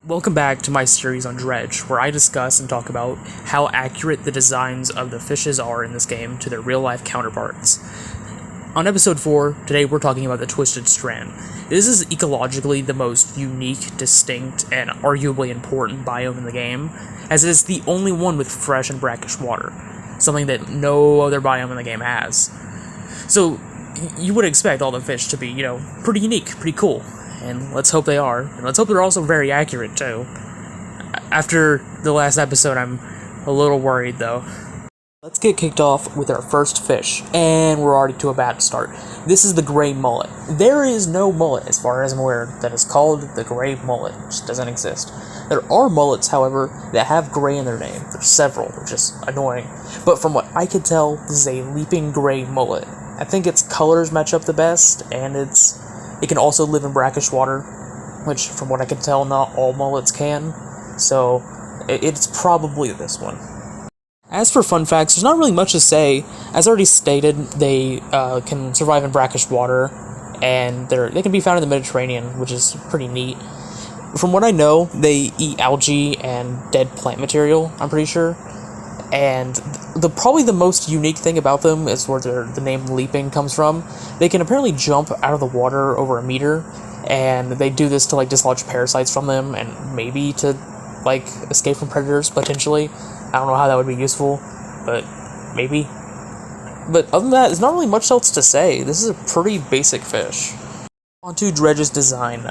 Welcome back to my series on Dredge, where I discuss and talk about how accurate the designs of the fishes are in this game to their real-life counterparts. On episode 4, today we're talking about the Twisted Strand. This is ecologically the most unique, distinct, and arguably important biome in the game, as it is the only one with fresh and brackish water, something that no other biome in the game has. So, you would expect all the fish to be, pretty unique, pretty cool. And let's hope they are. And let's hope they're also very accurate, too. After the last episode, I'm a little worried, though. Let's get kicked off with our first fish, and we're already to a bad start. This is the gray mullet. There is no mullet, as far as I'm aware, that is called the gray mullet. It just doesn't exist. There are mullets, however, that have gray in their name. There's several, which is annoying. But from what I could tell, this is a leaping gray mullet. I think its colors match up the best, and it can also live in brackish water, which, from what I can tell, not all mullets can, so it's probably this one. As for fun facts, there's not really much to say. As already stated, they can survive in brackish water, and they can be found in the Mediterranean, which is pretty neat. From what I know, they eat algae and dead plant material, I'm pretty sure. And probably the most unique thing about them is where the name leaping comes from. They can apparently jump out of the water over a meter, and they do this to dislodge parasites from them, and maybe to escape from predators potentially. I don't know how that would be useful, but maybe. But other than that, there's not really much else to say. This is a pretty basic fish. On to Dredge's design.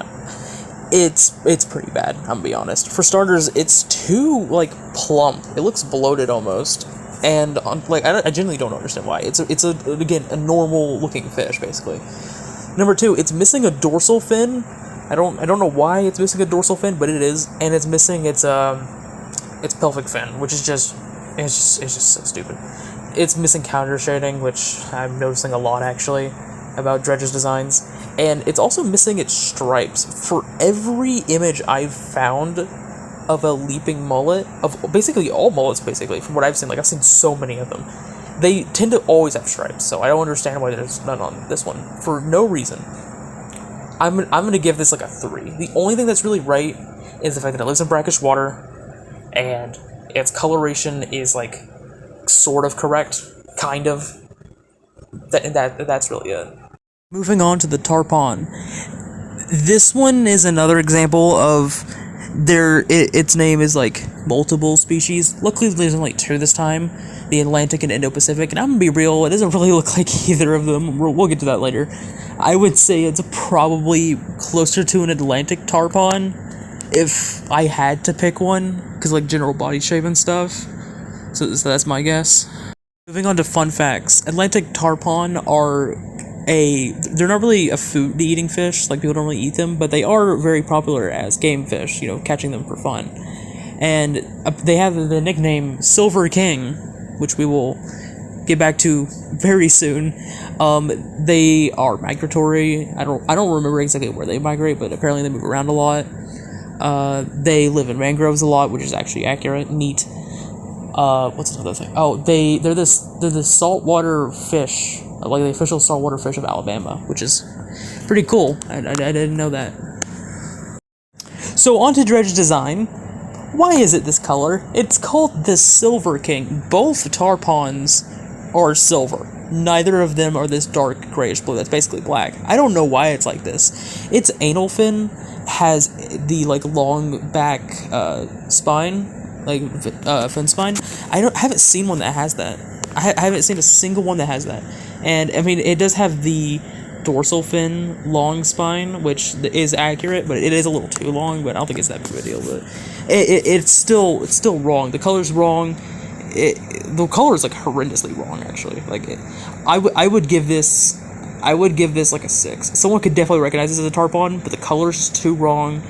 It's pretty bad, I'm gonna be honest. For starters, it's too, plump. It looks bloated almost. And, I genuinely don't understand why. It's again, a normal-looking fish, basically. Number 2, it's missing a dorsal fin. I don't know why it's missing a dorsal fin, but it is. And it's missing its pelvic fin, which is just so stupid. It's missing counter shading, which I'm noticing a lot, actually, about Dredge's designs. And it's also missing its stripes. For every image I've found of a leaping mullet, of basically all mullets, from what I've seen, I've seen so many of them, they tend to always have stripes, so I don't understand why there's none on this one, for no reason. I'm gonna give this a 3. The only thing that's really right is the fact that it lives in brackish water, and its coloration is, sort of correct, kind of. That's really it. Moving on to the tarpon. This one is another example of its name is multiple species. Luckily there's only 2 this time, the Atlantic and Indo-Pacific, and I'm gonna be real, it doesn't really look like either of them. We'll get to that later. I would say it's probably closer to an Atlantic tarpon if I had to pick one, because general body shape and stuff. So that's my guess. Moving on to fun facts. Atlantic tarpon they're not really a food-eating fish, people don't really eat them, but they are very popular as game fish, catching them for fun. And they have the nickname Silver King, which we will get back to very soon. They are migratory. I don't remember exactly where they migrate, but apparently they move around a lot. They live in mangroves a lot, which is actually accurate, neat. What's another thing? Oh, they're the saltwater fish, the official saltwater fish of Alabama, which is pretty cool. I didn't know that. So on to Dredge design. Why is it this color? It's called the Silver King. Both tarpons are silver. Neither of them are this dark grayish blue. That's basically black. I don't know why it's like this. Its anal fin has the long back spine. Fin spine. I haven't seen one that has that. I haven't seen a single one that has that. And, I mean, it does have the dorsal fin long spine, which is accurate, but it is a little too long, but I don't think it's that big of a deal, but it's still wrong. The color's wrong. The color is, horrendously wrong, actually. I would give this a 6. Someone could definitely recognize this as a tarpon, but the color's just too wrong,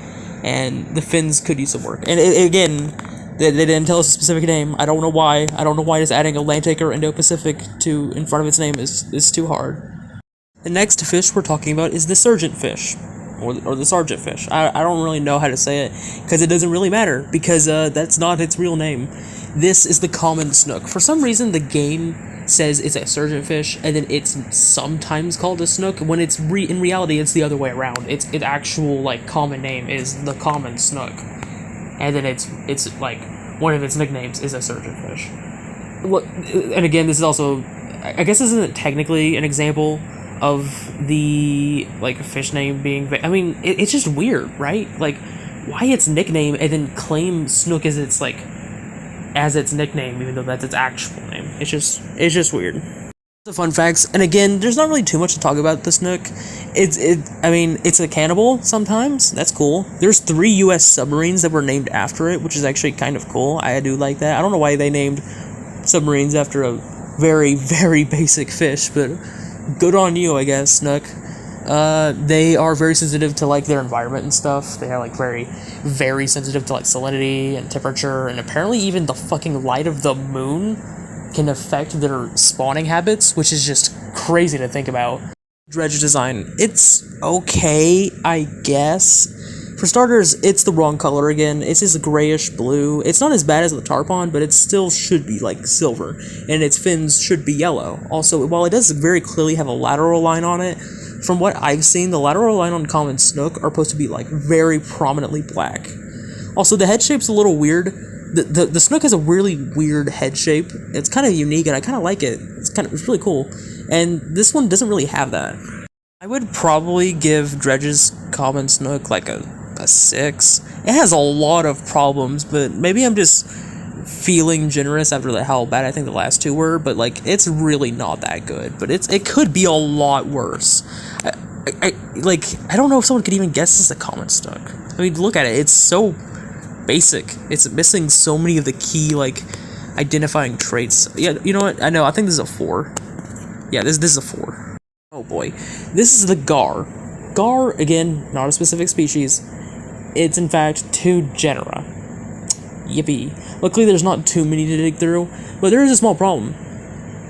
and the fins could use some work. And again, they didn't tell us a specific name. I don't know why. I don't know why just adding Atlantic or Indo-Pacific in front of its name is too hard. The next fish we're talking about is the sergeant fish, or the sergeant fish. I don't really know how to say it, because it doesn't really matter, because that's not its real name. This is the common snook. For some reason, the game says it's a sergeant fish, and then it's sometimes called a snook, when it's in reality, it's the other way around. Its actual, common name is the common snook. and then it's like one of its nicknames is a surgeonfish. Look, and again, this is also, I guess this isn't technically an example of the like fish name being. I mean, it's just weird, right? Like, why its nickname and then claim snook as its nickname, even though that's its actual name. It's just weird. The fun facts, and again, there's not really too much to talk about the snook. I mean, it's a cannibal sometimes. That's cool. There's 3 U.S. submarines that were named after it, which is actually kind of cool. I do like that. I don't know why they named submarines after a very, very basic fish, but good on you, I guess, snook. They are very sensitive to like their environment and stuff. They are like very, very sensitive to like salinity and temperature, and apparently even the fucking light of the moon can affect their spawning habits, which is just crazy to think about. Dredge design, it's okay, I guess. For starters, it's the wrong color again. It's just grayish blue. It's not as bad as the tarpon, but it still should be like silver, and its fins should be yellow. Also, while it does very clearly have a lateral line on it, from what I've seen, the lateral line on common snook are supposed to be like very prominently black. Also, the head shape's a little weird. The snook has a really weird head shape. It's kind of unique, and I kind of like it. It's really cool. And this one doesn't really have that. I would probably give Dredge's common snook like a 6. It has a lot of problems, but maybe I'm just feeling generous after how bad I think the last 2 were. But like, it's really not that good. But it could be a lot worse. I don't know if someone could even guess this is a common snook. I mean, look at it. It's so basic. It's missing so many of the key like identifying traits. Yeah, you know what? I think this is a 4. Yeah, this is a 4. Oh boy, this is the gar. Gar, again, not a specific species. It's in fact 2 genera. Yippee. Luckily, there's not too many to dig through, but there is a small problem.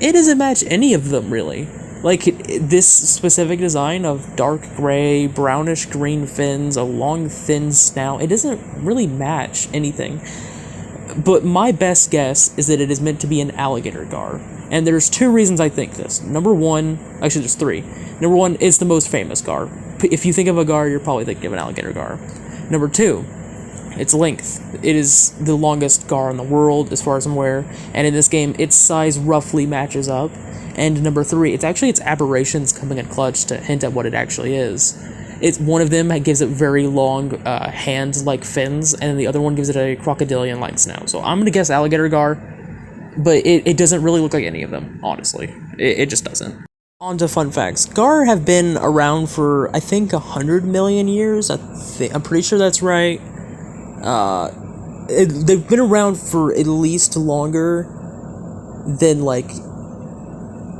It doesn't match any of them really. Like, this specific design of dark gray, brownish green fins, a long thin snout, it doesn't really match anything. But my best guess is that it is meant to be an alligator gar. And there's 2 reasons I think this. Number 1, actually there's 3. Number 1, it's the most famous gar. If you think of a gar, you're probably thinking of an alligator gar. Number 2, its length. It is the longest gar in the world, as far as I'm aware. And in this game, its size roughly matches up. And number 3, it's its aberrations coming in clutch to hint at what it actually is. It's one of them that gives it very long hands-like fins, and the other one gives it a crocodilian-like snout. So I'm gonna guess alligator gar, but it doesn't really look like any of them, honestly. It just doesn't. On to fun facts. Gar have been around for, I think, 100 million years. I'm pretty sure that's right. They've been around for at least longer than, like,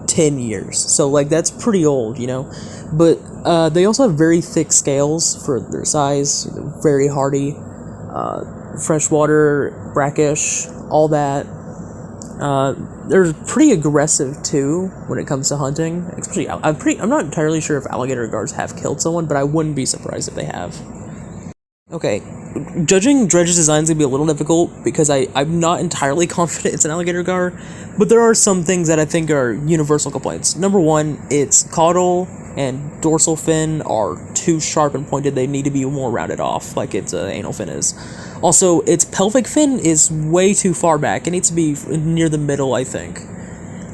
10 years. So, like, that's pretty old, you know? But they also have very thick scales for their size, very hardy, freshwater, brackish, all that. They're pretty aggressive too when it comes to hunting. Especially, I'm not entirely sure if alligator gars have killed someone, but I wouldn't be surprised if they have. Okay, judging Dredge's design is gonna be a little difficult because I'm not entirely confident it's an alligator gar, but there are some things that I think are universal complaints. Number 1, its caudal and dorsal fin are too sharp and pointed. They need to be more rounded off, like its anal fin is. Also, its pelvic fin is way too far back. It needs to be near the middle, I think.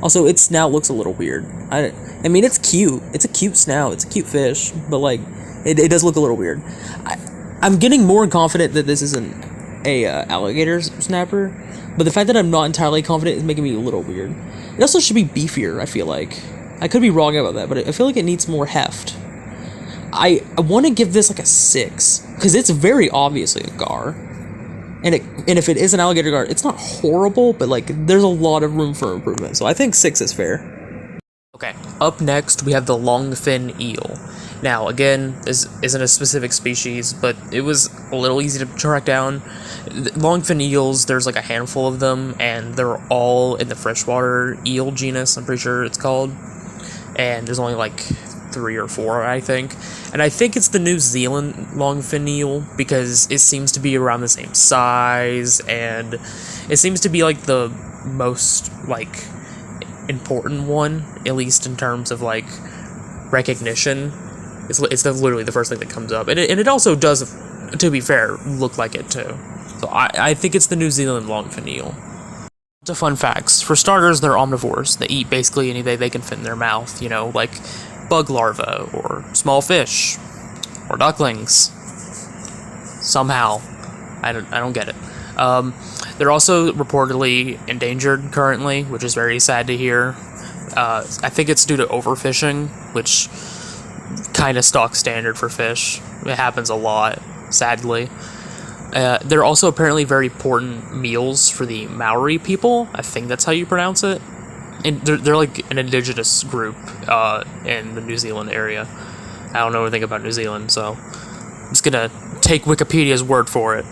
Also, its snout looks a little weird. I mean, it's cute. It's a cute snout. It's a cute fish, but like, it does look a little weird. I'm getting more confident that this isn't a alligator snapper, but the fact that I'm not entirely confident is making me a little weird. It also should be beefier, I feel like. I could be wrong about that, but I feel like it needs more heft. I want to give this like a 6, because it's very obviously a gar. And if it is an alligator gar, it's not horrible, but like, there's a lot of room for improvement, so I think 6 is fair. Okay, up next we have the longfin eel. Now, again, this isn't a specific species, but it was a little easy to track down. Longfin eels, there's like a handful of them, and they're all in the freshwater eel genus, I'm pretty sure it's called. And there's only like 3 or 4, I think. And I think it's the New Zealand longfin eel, because it seems to be around the same size, and it seems to be like the most like important one, at least in terms of like recognition. It's literally the first thing that comes up, and it also does, to be fair, look like it too. So I think it's the New Zealand longfin eel. To fun facts. For starters, they're omnivores. They eat basically anything they can fit in their mouth, you know, like bug larvae, or small fish, or ducklings. Somehow. I don't get it. They're also reportedly endangered currently, which is very sad to hear. I think it's due to overfishing, which kind of stock standard for fish. It happens a lot, sadly. They're also apparently very important meals for the Maori people. I think that's how you pronounce it. And they're like an indigenous group in the New Zealand area. I don't know anything about New Zealand, so I'm just gonna take Wikipedia's word for it.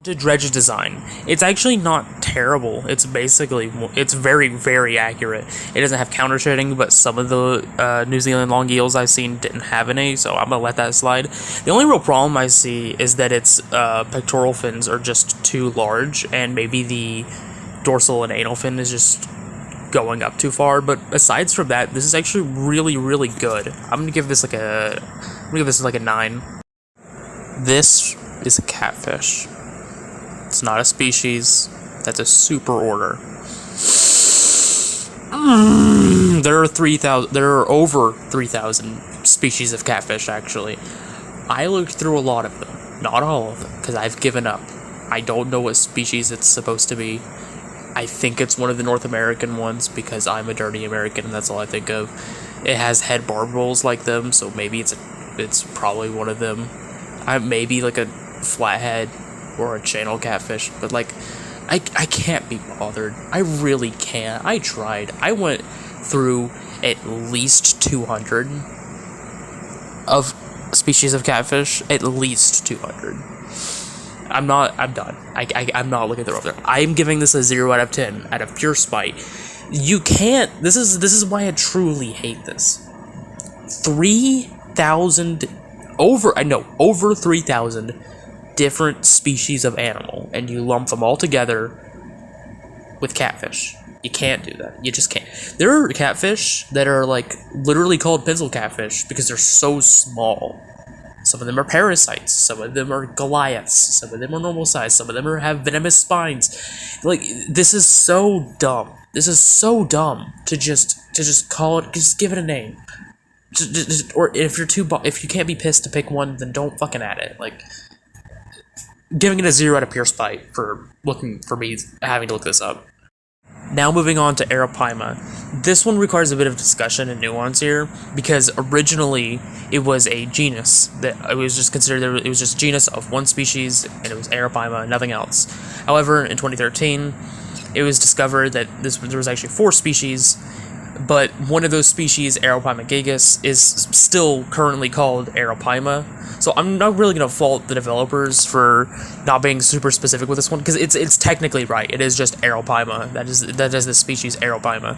To Dredge design, it's actually not terrible. It's very, very accurate. It doesn't have counter shading, but some of the New Zealand long eels I've seen didn't have any, so I'm gonna let that slide. The only real problem I see is that its pectoral fins are just too large, and maybe the dorsal and anal fin is just going up too far. But aside from that, this is actually really, really good. I'm gonna give this like a 9. This is a catfish. It's not a species. That's a super order. There are over 3,000 species of catfish, actually. I looked through a lot of them. Not all of them, because I've given up. I don't know what species it's supposed to be. I think it's one of the North American ones, because I'm a dirty American, and that's all I think of. It has head barbels like them, so maybe it's probably one of them. Maybe like a flathead or a channel catfish, but like I can't be bothered. I really can't. I tried. I went through at least 200 of species of catfish. At least 200. I'm done. I'm not looking through there. I'm giving this a 0 out of 10 out of pure spite. You can't. This is why I truly hate this. 3,000 over 3,000 different species of animal, and you lump them all together with catfish. You can't do that. You just can't. There are catfish that are like literally called pencil catfish because they're so small. Some of them are parasites. Some of them are Goliaths. Some of them are normal size. Some of them have venomous spines. Like, this is so dumb. This is so dumb to just call it. Just give it a name. Or if you can't be pissed to pick one, then don't fucking add it. Like, giving it a 0 out of pure spite for me having to look this up. Now moving on to Arapaima. This one requires a bit of discussion and nuance here, because originally it was a genus that it was just considered. It was just a genus of one species, and it was Arapaima, nothing else. However, in 2013, it was discovered that there was actually 4 species, but one of those species, Arapaima gigas, is still currently called Arapaima. So I'm not really going to fault the developers for not being super specific with this one, because it's technically right. It is just Arapaima. That is the species Arapaima.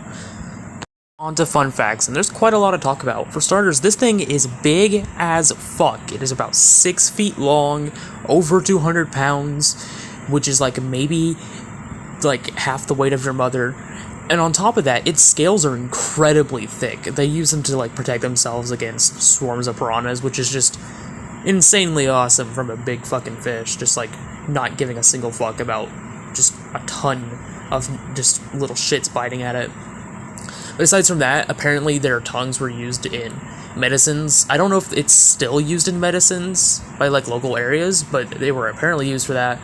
On to fun facts, and there's quite a lot to talk about. For starters, this thing is big as fuck. It is about 6 feet long, over 200 pounds, which is like maybe like half the weight of your mother. And on top of that, its scales are incredibly thick. They use them to like protect themselves against swarms of piranhas, which is just insanely awesome from a big fucking fish, just like not giving a single fuck about just a ton of just little shits biting at it. But aside from that, apparently their tongues were used in medicines. I don't know if it's still used in medicines by like local areas, but they were apparently used for that.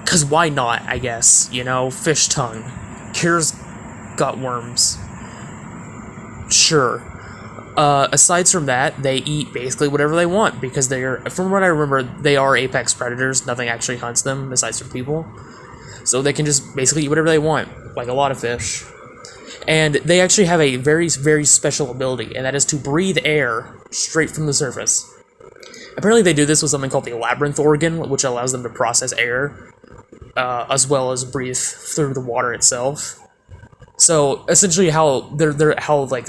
Cause why not, I guess, you know, fish tongue cures gut worms. Sure. Aside from that, they eat basically whatever they want, because from what I remember, they are apex predators. Nothing actually hunts them besides for people. So they can just basically eat whatever they want, like a lot of fish. And they actually have a very, very special ability, and that is to breathe air straight from the surface. Apparently they do this with something called the labyrinth organ, which allows them to process air, as well as breathe through the water itself. So essentially, how they're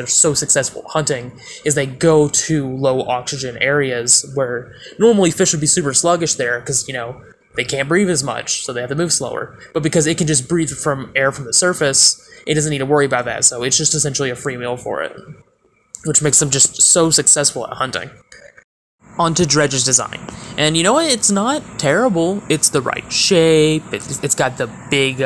so successful hunting is they go to low oxygen areas where normally fish would be super sluggish there, because you know they can't breathe as much, so they have to move slower. But because it can just breathe from air from the surface, it doesn't need to worry about that. So it's just essentially a free meal for it, which makes them just so successful at hunting. onto Dredge's design. And you know what? It's not terrible. It's the right shape. It's got the big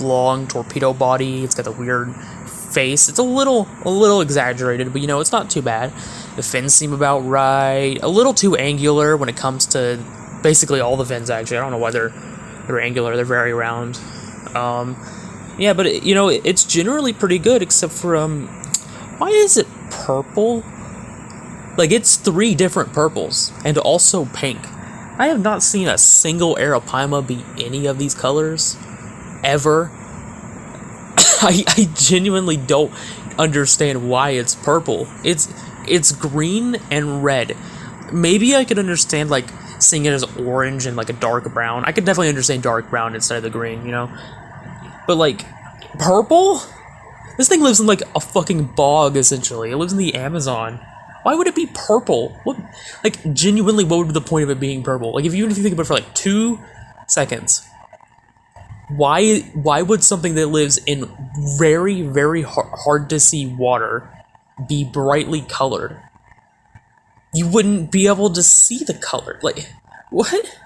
long torpedo body. It's got the weird face. It's a little exaggerated, but you know, it's not too bad. The fins seem about right. A little too angular when it comes to basically all the fins, actually. I don't know why they're angular. They're very round. Yeah, but it's generally pretty good, except for why is it purple? Like, it's 3 different purples and also pink. I have not seen a single Arapaima be any of these colors ever. I genuinely don't understand why it's purple. It's green and red. Maybe I could understand like seeing it as orange and like a dark brown. I could definitely understand dark brown instead of the green, you know? But like, purple? This thing lives in like a fucking bog, essentially. It lives in the Amazon. Why would it be purple? What, like, genuinely, what would be the point of it being purple? Like, if you think about it for like 2 seconds, why would something that lives in very, very hard to see water be brightly colored? You wouldn't be able to see the color. Like, what?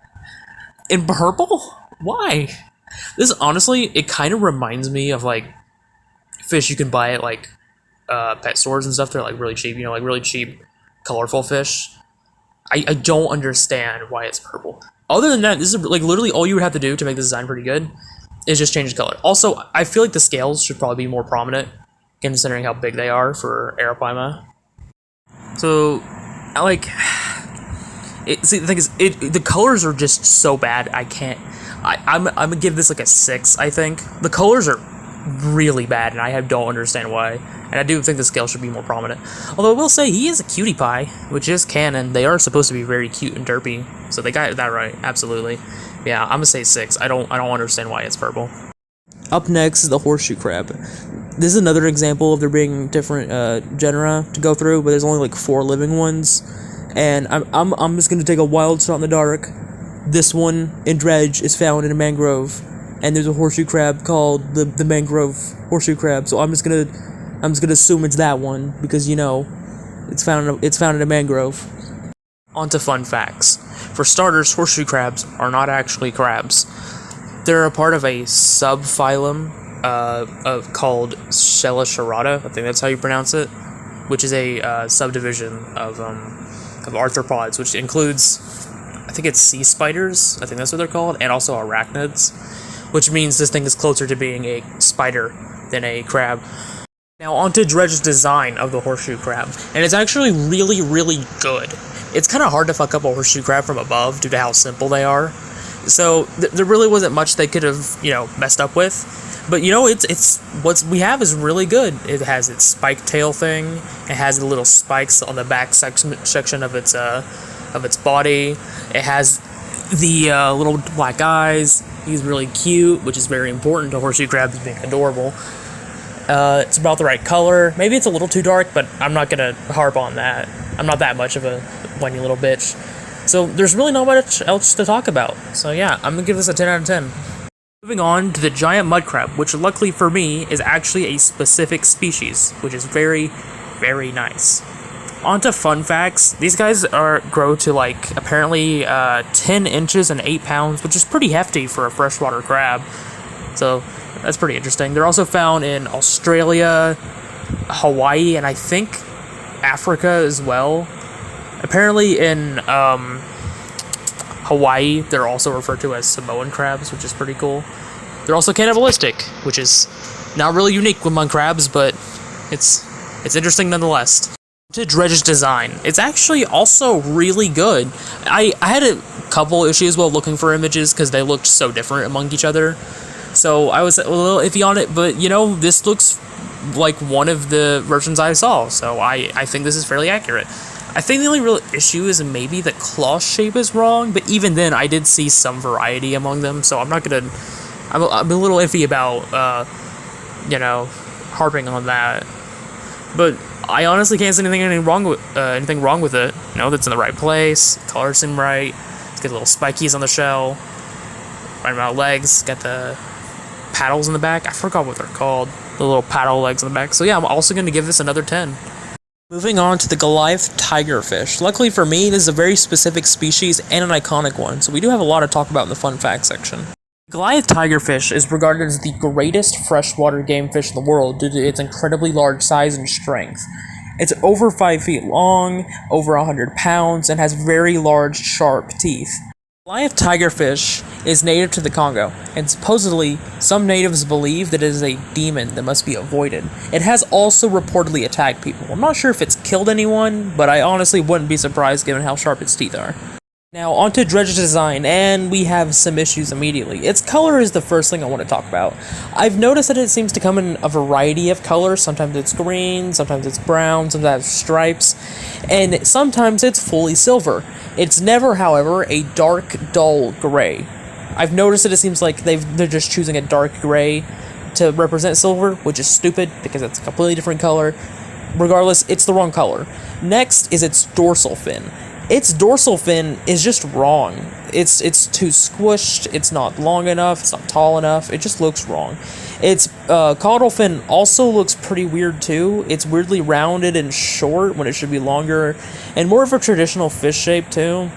In purple? Why? This, honestly, it kind of reminds me of, like, fish you can buy at, like, pet stores and stuff. They're, like, really cheap, like, really cheap, colorful fish. I don't understand why it's purple. Other than that, this is, like, literally all you would have to do to make this design pretty good is just change the color. Also, I feel like the scales should probably be more prominent, considering how big they are for Arapaima. So, like, see, the thing is, the colors are just so bad, I can't, I'm gonna give this like a 6, I think. The colors are really bad, and I don't understand why. And I do think the scale should be more prominent. Although I will say, he is a cutie pie, which is canon. They are supposed to be very cute and derpy, so they got that right, absolutely. Yeah, I'm gonna say 6. I don't understand why it's purple. Up next is the horseshoe crab. This is another example of there being different genera to go through, but there's only like 4 living ones. And I'm just gonna take a wild shot in the dark. This one in Dredge is found in a mangrove, and there's a horseshoe crab called the mangrove horseshoe crab. So I'm just gonna assume it's that one because it's found in a mangrove. On to fun facts. For starters, horseshoe crabs are not actually crabs. They're a part of a subphylum called Cheliceratta. I think that's how you pronounce it, which is a subdivision of arthropods, which includes, I think it's sea spiders. I think that's what they're called, and also arachnids, which means this thing is closer to being a spider than a crab. Now onto Dredge's design of the horseshoe crab, and it's actually really, really good. It's kind of hard to fuck up a horseshoe crab from above due to how simple they are. So there really wasn't much they could have, messed up with. But it's what we have is really good. It has its spike tail thing. It has the little spikes on the back section of its body. It has the little black eyes. He's really cute, which is very important to horseshoe crabs being adorable. It's about the right color. Maybe it's a little too dark, but I'm not gonna harp on that. I'm not that much of a whiny little bitch. So there's really not much else to talk about. So yeah, I'm gonna give this a 10 out of 10. Moving on to the giant mud crab, which luckily for me is actually a specific species, which is very, very nice. On to fun facts. These guys grow to like apparently 10 inches and 8 pounds, which is pretty hefty for a freshwater crab. So that's pretty interesting. They're also found in Australia, Hawaii, and I think Africa as well. Apparently in Hawaii, they're also referred to as Samoan crabs, which is pretty cool. They're also cannibalistic, which is not really unique among crabs, but it's interesting nonetheless. To Dredge's design, it's actually also really good. I had a couple issues while looking for images because they looked so different among each other. So I was a little iffy on it, but this looks like one of the versions I saw, so I think this is fairly accurate. I think the only real issue is maybe the claw shape is wrong, but even then I did see some variety among them, so I'm a little iffy about harping on that. But I honestly can't see anything wrong with it. That's in the right place. Colors seem right. It's got little spikies on the shell. Right amount of legs. Got the paddles in the back. I forgot what they're called. The little paddle legs in the back. So yeah, I'm also going to give this another 10. Moving on to the Goliath tigerfish. Luckily for me, this is a very specific species and an iconic one, so we do have a lot to talk about in the fun facts section. Goliath tigerfish is regarded as the greatest freshwater game fish in the world due to its incredibly large size and strength. It's over 5 feet long, over 100 pounds, and has very large, sharp teeth. Goliath tigerfish is native to the Congo, and supposedly, some natives believe that it is a demon that must be avoided. It has also reportedly attacked people. I'm not sure if it's killed anyone, but I honestly wouldn't be surprised given how sharp its teeth are. Now, onto Dredge's design, and we have some issues immediately. Its color is the first thing I want to talk about. I've noticed that it seems to come in a variety of colors. Sometimes it's green, sometimes it's brown, sometimes stripes, and sometimes it's fully silver. It's never, however, a dark, dull gray. I've noticed that it seems like they're just choosing a dark gray to represent silver, which is stupid, because it's a completely different color. Regardless, it's the wrong color. Next is its dorsal fin. Its dorsal fin is just wrong. It's too squished, it's not long enough, it's not tall enough, it just looks wrong. Its caudal fin also looks pretty weird too. It's weirdly rounded and short when it should be longer, and more of a traditional fish shape too.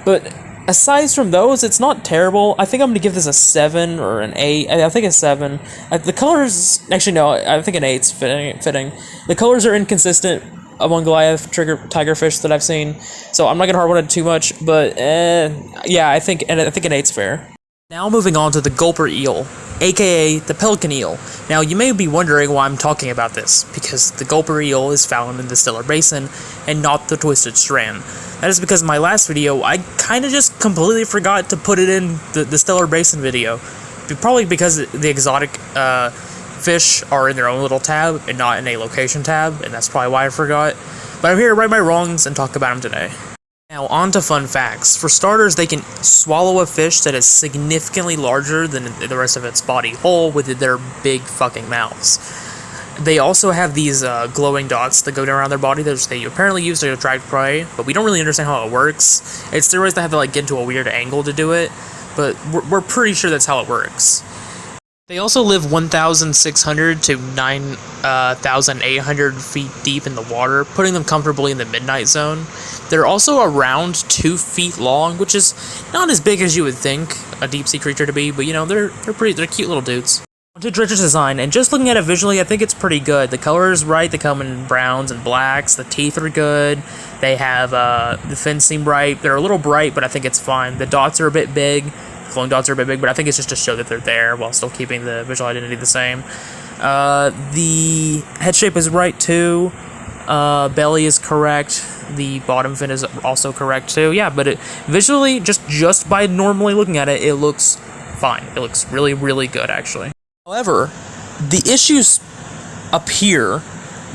But aside from those, it's not terrible. I think I'm going to give this a 7 or an 8. I think a 7. The colors... Actually, no, I think an 8's fitting. The colors are inconsistent among Goliath tigerfish that I've seen, so I'm not gonna harp on it too much, but yeah, I think an 8's fair. Now moving on to the Gulper eel, aka the pelican eel. Now you may be wondering why I'm talking about this, because the Gulper eel is found in the Stellar Basin and not the Twisted Strand. That is because in my last video, I kinda just completely forgot to put it in the Stellar Basin video. Probably because the exotic fish are in their own little tab and not in a location tab, and that's probably why I forgot. But I'm here to right my wrongs and talk about them today. Now, on to fun facts. For starters, they can swallow a fish that is significantly larger than the rest of its body whole with their big fucking mouths. They also have these glowing dots that go around their body that they apparently use to attract prey, but we don't really understand how it works. It's theorized they have to like get into a weird angle to do it, but we're pretty sure that's how it works. They also live 1,600 to 9,800 feet deep in the water, putting them comfortably in the midnight zone. They're also around 2 feet long, which is not as big as you would think a deep-sea creature to be, but you know, they're cute little dudes. To Dredge's design, and just looking at it visually, I think it's pretty good. The color is right, they come in browns and blacks, the teeth are good, they have, the fins seem bright, they're a little bright, but I think it's fine. The dots are a bit big. Glowing dots are a bit big, but I think it's just to show that they're there while still keeping the visual identity the same. The head shape is right too. Belly is correct. The bottom fin is also correct too. Yeah, but visually, just by normally looking at it, it looks fine. It looks really, really good, actually. However, the issues appear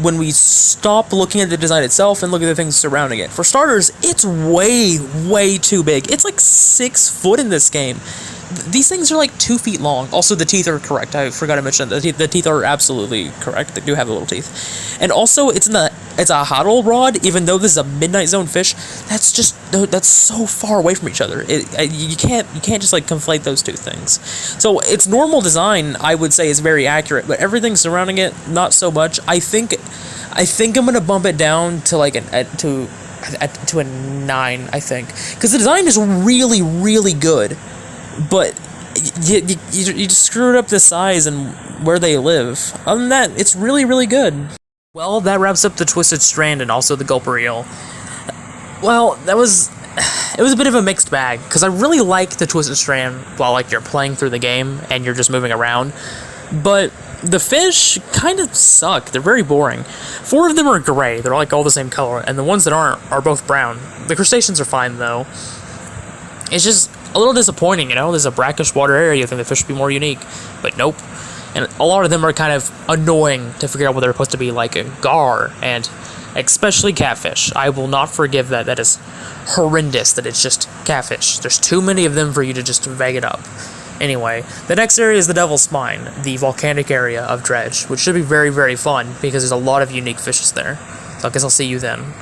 when we stop looking at the design itself and look at the things surrounding it. For starters, it's way, way too big. It's like 6 foot in this game. These things are like 2 feet long. Also, the teeth are correct. I forgot to mention that the teeth are absolutely correct. They do have the little teeth. And also, it's a huddle rod, even though this is a midnight zone fish. That's so far away from each other. You can't just like conflate those two things. So its normal design, I would say, is very accurate, but everything surrounding it, not so much. I think I'm gonna bump it down to like to a 9. I think, because the design is really, really good. But you just screwed up the size and where they live. Other than that, it's really, really good. Well, that wraps up the Twisted Strand and also the Gulper eel. Well, it was a bit of a mixed bag, because I really like the Twisted Strand while like you're playing through the game and you're just moving around. But the fish kind of suck. They're very boring. 4 of them are gray. They're like all the same color, and the ones that aren't are both brown. The crustaceans are fine though. It's just a little disappointing, you know? There's a brackish water area. You think the fish should be more unique, but nope. And a lot of them are kind of annoying to figure out what they're supposed to be, like a gar, and especially catfish. I will not forgive that. That is horrendous that it's just catfish. There's too many of them for you to just vague it up. Anyway, the next area is the Devil's Spine, the volcanic area of Dredge, which should be very, very fun, because there's a lot of unique fishes there. So I guess I'll see you then.